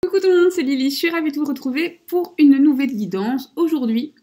Coucou tout le monde, c'est Lily, je suis ravie de vous retrouver pour une nouvelle guidance. Aujourd'hui,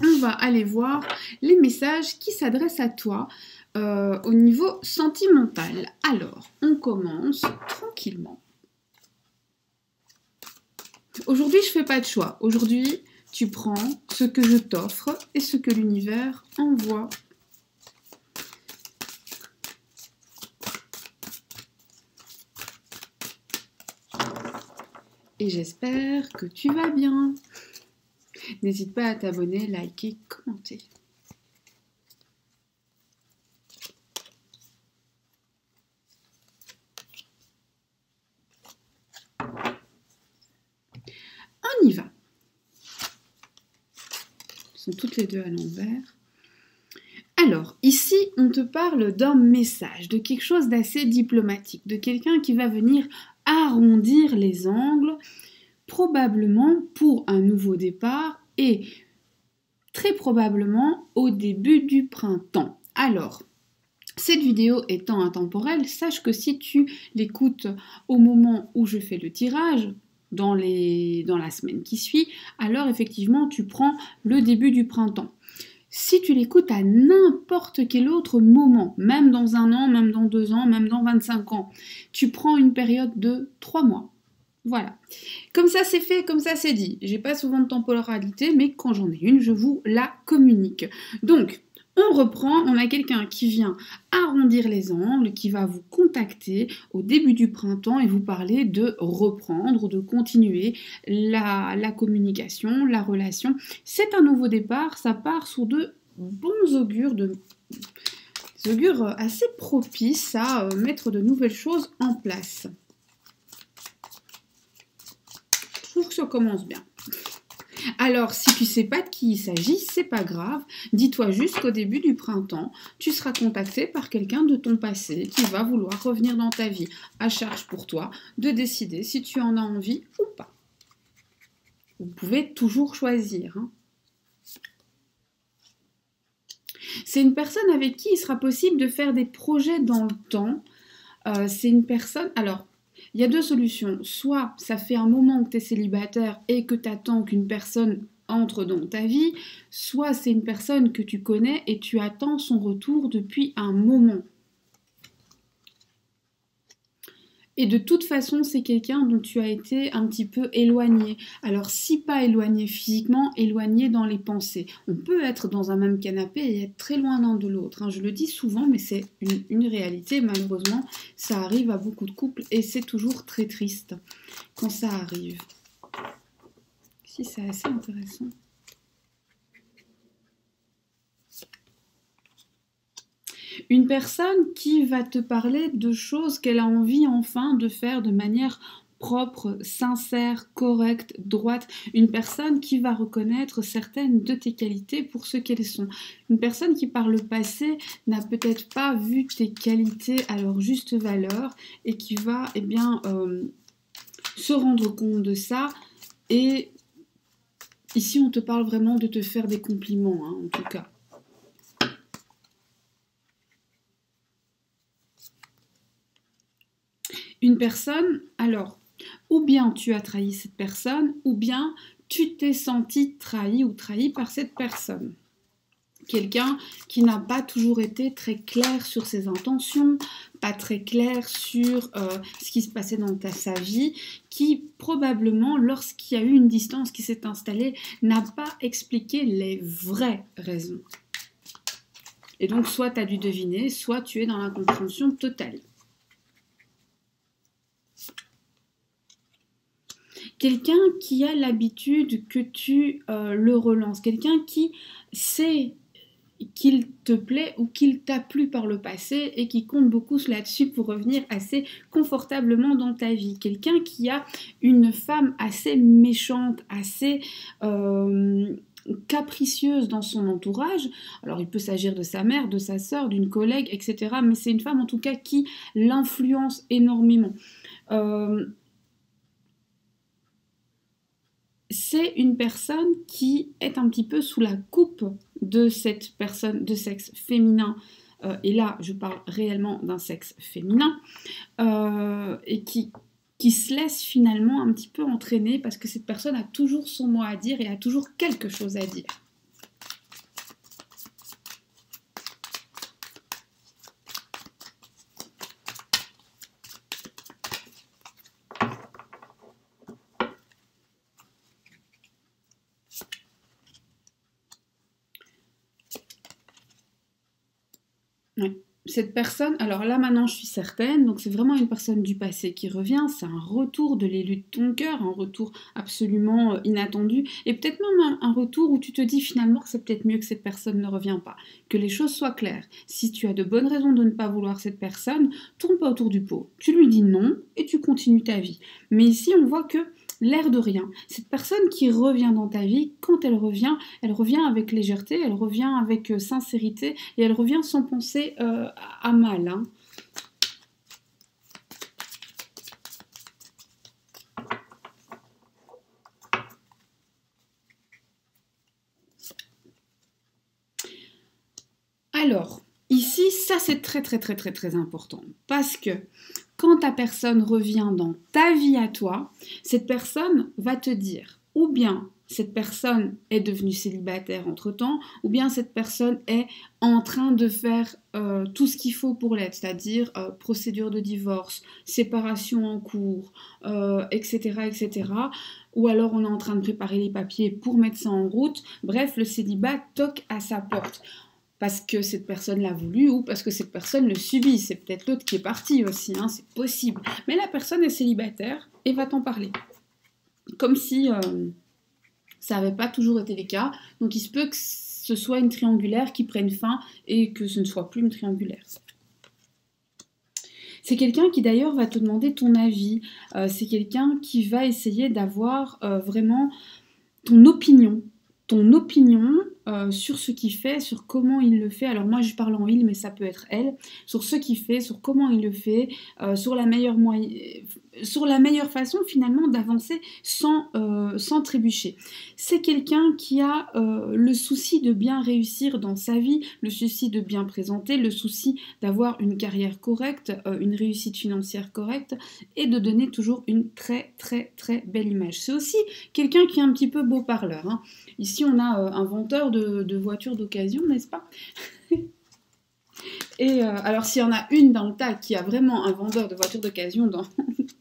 on va aller voir les messages qui s'adressent à toi au niveau sentimental. Alors, on commence tranquillement. Aujourd'hui, je fais pas de choix. Aujourd'hui, tu prends ce que je t'offre et ce que l'univers envoie. Et j'espère que tu vas bien. N'hésite pas à t'abonner, liker, commenter. On y va. Elles sont toutes les deux à l'envers. Alors, ici, on te parle d'un message, de quelque chose d'assez diplomatique, de quelqu'un qui va venir arrondir les angles, probablement pour un nouveau départ et très probablement au début du printemps. Alors, cette vidéo étant intemporelle, sache que si tu l'écoutes au moment où je fais le tirage, dans la semaine qui suit, alors effectivement tu prends le début du printemps. Si tu l'écoutes à n'importe quel autre moment, même dans 1 an, même dans 2 ans, même dans 25 ans, tu prends une période de 3 mois. Voilà. Comme ça c'est fait, comme ça c'est dit. J'ai pas souvent de temporalité, mais quand j'en ai une, je vous la communique. Donc, on reprend, on a quelqu'un qui vient arrondir les angles, qui va vous contacter au début du printemps et vous parler de reprendre ou de continuer la communication, la relation. C'est un nouveau départ, ça part sous de bons augures, des augures assez propices à mettre de nouvelles choses en place. Je trouve que ça commence bien. Alors, si tu ne sais pas de qui il s'agit, c'est pas grave. Dis-toi juste qu'au début du printemps, tu seras contacté par quelqu'un de ton passé qui va vouloir revenir dans ta vie. À charge pour toi de décider si tu en as envie ou pas. Vous pouvez toujours choisir. Hein. C'est une personne avec qui il sera possible de faire des projets dans le temps. C'est une personne... Alors, il y a deux solutions. Soit ça fait un moment que tu es célibataire et que tu attends qu'une personne entre dans ta vie, soit c'est une personne que tu connais et tu attends son retour depuis un moment. Et de toute façon, c'est quelqu'un dont tu as été un petit peu éloigné. Alors, si pas éloigné physiquement, éloigné dans les pensées. On peut être dans un même canapé et être très loin l'un de l'autre. Hein. Je le dis souvent, mais c'est une réalité. Malheureusement, ça arrive à beaucoup de couples et c'est toujours très triste quand ça arrive. Si, c'est assez intéressant. Une personne qui va te parler de choses qu'elle a envie enfin de faire de manière propre, sincère, correcte, droite. Une personne qui va reconnaître certaines de tes qualités pour ce qu'elles sont. Une personne qui par le passé n'a peut-être pas vu tes qualités à leur juste valeur et qui va se rendre compte de ça. Et ici on te parle vraiment de te faire des compliments, hein, en tout cas. Une personne, alors, ou bien tu as trahi cette personne, ou bien tu t'es senti trahi ou trahi par cette personne. Quelqu'un qui n'a pas toujours été très clair sur ses intentions, pas très clair sur ce qui se passait dans sa vie, qui probablement, lorsqu'il y a eu une distance qui s'est installée, n'a pas expliqué les vraies raisons. Et donc, soit tu as dû deviner, soit tu es dans l'incompréhension totale. Quelqu'un qui a l'habitude que tu le relances, quelqu'un qui sait qu'il te plaît ou qu'il t'a plu par le passé et qui compte beaucoup là-dessus pour revenir assez confortablement dans ta vie. Quelqu'un qui a une femme assez méchante, assez capricieuse dans son entourage. Alors il peut s'agir de sa mère, de sa sœur, d'une collègue, etc. Mais c'est une femme en tout cas qui l'influence énormément. C'est une personne qui est un petit peu sous la coupe de cette personne de sexe féminin, et là je parle réellement d'un sexe féminin, et qui qui se laisse finalement un petit peu entraîner parce que cette personne a toujours son mot à dire et a toujours quelque chose à dire. Ouais. Cette personne, alors là maintenant je suis certaine, donc c'est vraiment une personne du passé qui revient, c'est un retour de l'élu de ton cœur, un retour absolument inattendu, et peut-être même un retour où tu te dis finalement que c'est peut-être mieux que cette personne ne revient pas, que les choses soient claires. Si tu as de bonnes raisons de ne pas vouloir cette personne, tourne pas autour du pot, tu lui dis non et tu continues ta vie. Mais ici on voit que l'air de rien, cette personne qui revient dans ta vie, quand elle revient avec légèreté, elle revient avec sincérité et elle revient sans penser à mal. Hein. Alors, ici, ça c'est très très très très très important parce que quand ta personne revient dans ta vie à toi, cette personne va te dire ou bien cette personne est devenue célibataire entre-temps, ou bien cette personne est en train de faire tout ce qu'il faut pour l'être, c'est-à-dire procédure de divorce, séparation en cours, etc., etc. Ou alors on est en train de préparer les papiers pour mettre ça en route. Bref, le célibat toque à sa porte. Parce que cette personne l'a voulu ou parce que cette personne le subit. C'est peut-être l'autre qui est parti aussi, hein, c'est possible. Mais la personne est célibataire et va t'en parler. Comme si ça n'avait pas toujours été le cas. Donc il se peut que ce soit une triangulaire qui prenne fin et que ce ne soit plus une triangulaire. C'est quelqu'un qui d'ailleurs va te demander ton avis. C'est quelqu'un qui va essayer d'avoir vraiment ton opinion sur ce qu'il fait, sur comment il le fait. Alors moi je parle en il, mais ça peut être elle, sur ce qu'il fait, sur comment il le fait, sur la meilleure façon finalement d'avancer sans trébucher. C'est quelqu'un qui a le souci de bien réussir dans sa vie, le souci de bien présenter, le souci d'avoir une carrière correcte, une réussite financière correcte et de donner toujours une très très très belle image. C'est aussi quelqu'un qui est un petit peu beau parleur. Hein. Ici, on a un vendeur de voitures d'occasion, n'est-ce pas? Et alors, s'il y en a une dans le tas qui a vraiment un vendeur de voitures d'occasion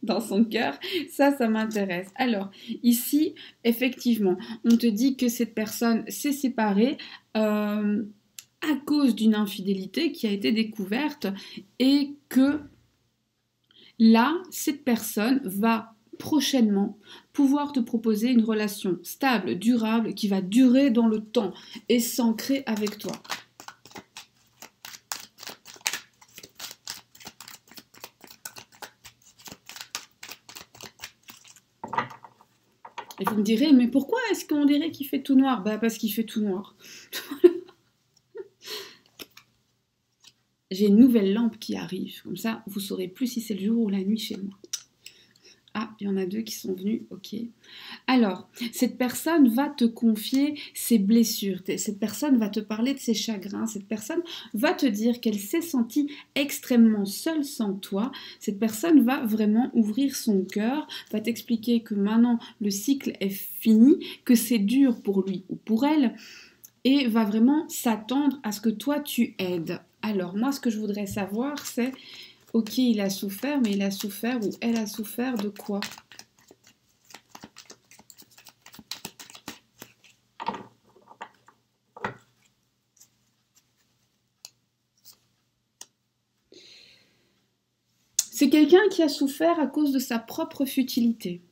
dans son cœur, ça m'intéresse. Alors, ici, effectivement, on te dit que cette personne s'est séparée à cause d'une infidélité qui a été découverte et que là, cette personne va prochainement pouvoir te proposer une relation stable, durable, qui va durer dans le temps et s'ancrer avec toi. Et vous me direz, mais pourquoi est-ce qu'on dirait qu'il fait tout noir? Bah parce qu'il fait tout noir. J'ai une nouvelle lampe qui arrive, comme ça vous saurez plus si c'est le jour ou la nuit chez moi. Ah, il y en a deux qui sont venus, ok. Alors, cette personne va te confier ses blessures, cette personne va te parler de ses chagrins, cette personne va te dire qu'elle s'est sentie extrêmement seule sans toi, cette personne va vraiment ouvrir son cœur, va t'expliquer que maintenant le cycle est fini, que c'est dur pour lui ou pour elle, et va vraiment s'attendre à ce que toi tu aides. Alors, moi ce que je voudrais savoir c'est... Ok, il a souffert, mais il a souffert ou elle a souffert de quoi? C'est quelqu'un qui a souffert à cause de sa propre futilité.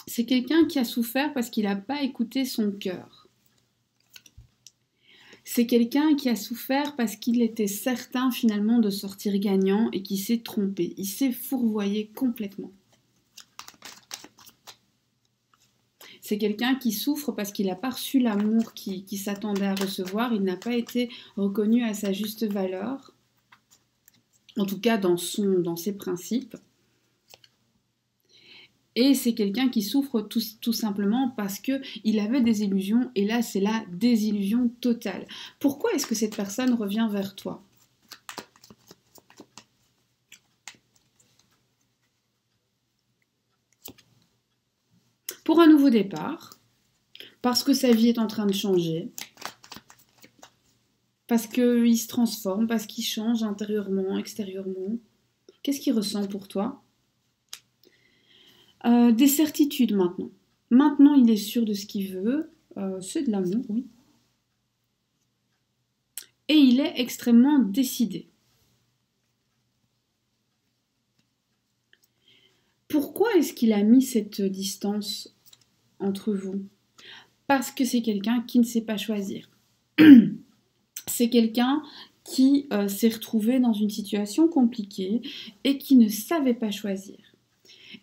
C'est quelqu'un qui a souffert parce qu'il n'a pas écouté son cœur. C'est quelqu'un qui a souffert parce qu'il était certain finalement de sortir gagnant et qui s'est trompé. Il s'est fourvoyé complètement. C'est quelqu'un qui souffre parce qu'il n'a pas reçu l'amour qu'il s'attendait à recevoir. Il n'a pas été reconnu à sa juste valeur. En tout cas dans ses principes. Et c'est quelqu'un qui souffre tout simplement parce qu'il avait des illusions et là c'est la désillusion totale. Pourquoi est-ce que cette personne revient vers toi? pour un nouveau départ, parce que sa vie est en train de changer, parce qu'il se transforme, parce qu'il change intérieurement, extérieurement. Qu'est-ce qu'il ressent pour toi? Des certitudes maintenant. Maintenant, il est sûr de ce qu'il veut. C'est de l'amour, oui. Et il est extrêmement décidé. Pourquoi est-ce qu'il a mis cette distance entre vous? Parce que c'est quelqu'un qui ne sait pas choisir. C'est quelqu'un qui s'est retrouvé dans une situation compliquée et qui ne savait pas choisir.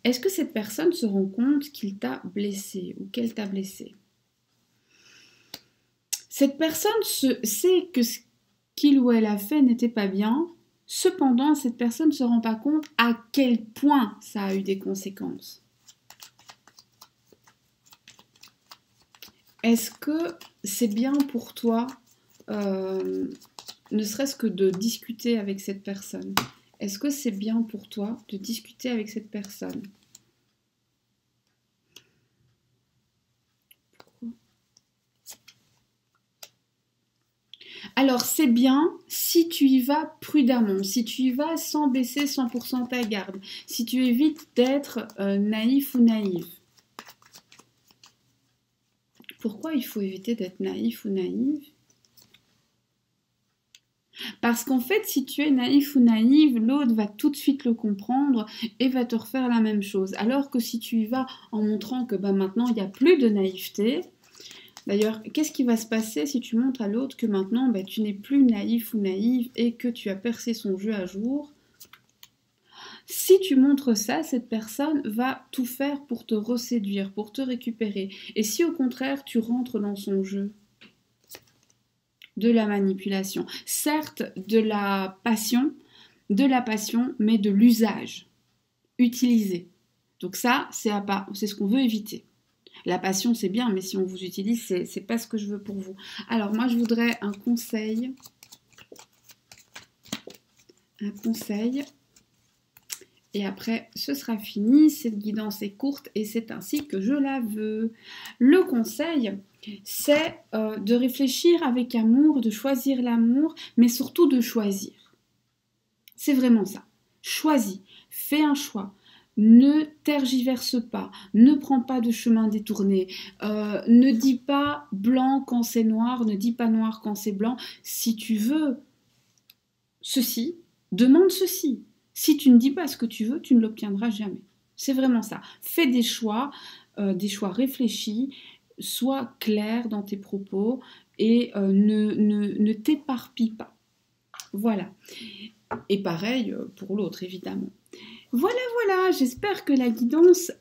Est-ce que cette personne se rend compte qu'il t'a blessé ou qu'elle t'a blessé? Cette personne sait que ce qu'il ou elle a fait n'était pas bien. Cependant, cette personne ne se rend pas compte à quel point ça a eu des conséquences. Est-ce que c'est bien pour toi, ne serait-ce que de discuter avec cette personne? Est-ce que c'est bien pour toi de discuter avec cette personne? Pourquoi? Alors, c'est bien si tu y vas prudemment, si tu y vas sans baisser 100% ta garde, si tu évites d'être naïf ou naïve. Pourquoi il faut éviter d'être naïf ou naïve? Parce qu'en fait, si tu es naïf ou naïve, l'autre va tout de suite le comprendre et va te refaire la même chose. Alors que si tu y vas en montrant que maintenant, il n'y a plus de naïveté. D'ailleurs, qu'est-ce qui va se passer si tu montres à l'autre que maintenant, tu n'es plus naïf ou naïve et que tu as percé son jeu à jour? Si tu montres ça, cette personne va tout faire pour te reséduire, pour te récupérer. Et si au contraire, tu rentres dans son jeu, de la manipulation, certes de la passion, mais de l'usage, utilisé. Donc ça, c'est ce qu'on veut éviter. La passion, c'est bien, mais si on vous utilise, c'est pas ce que je veux pour vous. Alors moi, je voudrais un conseil. Et après, ce sera fini. Cette guidance est courte et c'est ainsi que je la veux. Le conseil, c'est de réfléchir avec amour, de choisir l'amour, mais surtout de choisir. C'est vraiment ça. Choisis, fais un choix. Ne tergiverse pas, ne prends pas de chemin détourné, ne dis pas blanc quand c'est noir, ne dis pas noir quand c'est blanc. Si tu veux ceci, demande ceci. Si tu ne dis pas ce que tu veux, tu ne l'obtiendras jamais. C'est vraiment ça. Fais des choix réfléchis, sois clair dans tes propos et ne t'éparpille pas. Voilà. Et pareil pour l'autre, évidemment. Voilà, j'espère que la guidance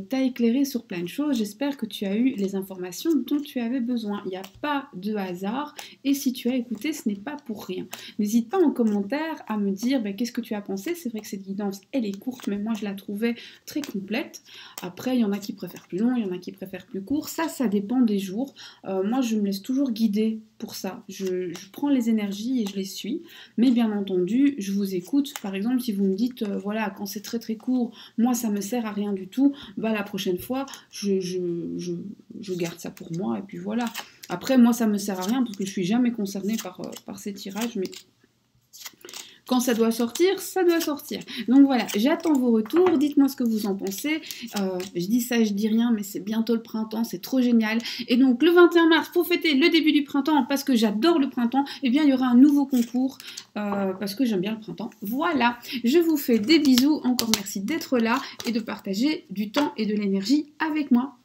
t'a éclairé sur plein de choses. J'espère que tu as eu les informations dont tu avais besoin. Il n'y a pas de hasard et si tu as écouté, ce n'est pas pour rien. N'hésite pas en commentaire à me dire qu'est-ce que tu as pensé. C'est vrai que cette guidance, elle est courte, mais moi je la trouvais très complète. Après, il y en a qui préfèrent plus long, il y en a qui préfèrent plus court. Ça dépend des jours. Moi, je me laisse toujours guider pour ça. Je prends les énergies et je les suis. Mais bien entendu, je vous écoute. Par exemple, si vous me dites, voilà, quand c'est très très court, moi ça me sert à rien du tout, la prochaine fois, je garde ça pour moi et puis voilà. Après, moi ça me sert à rien parce que je suis jamais concernée par ces tirages, mais quand ça doit sortir, ça doit sortir. Donc voilà, j'attends vos retours, dites-moi ce que vous en pensez. Je dis ça, je dis rien, mais c'est bientôt le printemps, c'est trop génial. Et donc le 21 mars, pour fêter le début du printemps, parce que j'adore le printemps, il y aura un nouveau concours, parce que j'aime bien le printemps. Voilà, je vous fais des bisous, encore merci d'être là et de partager du temps et de l'énergie avec moi.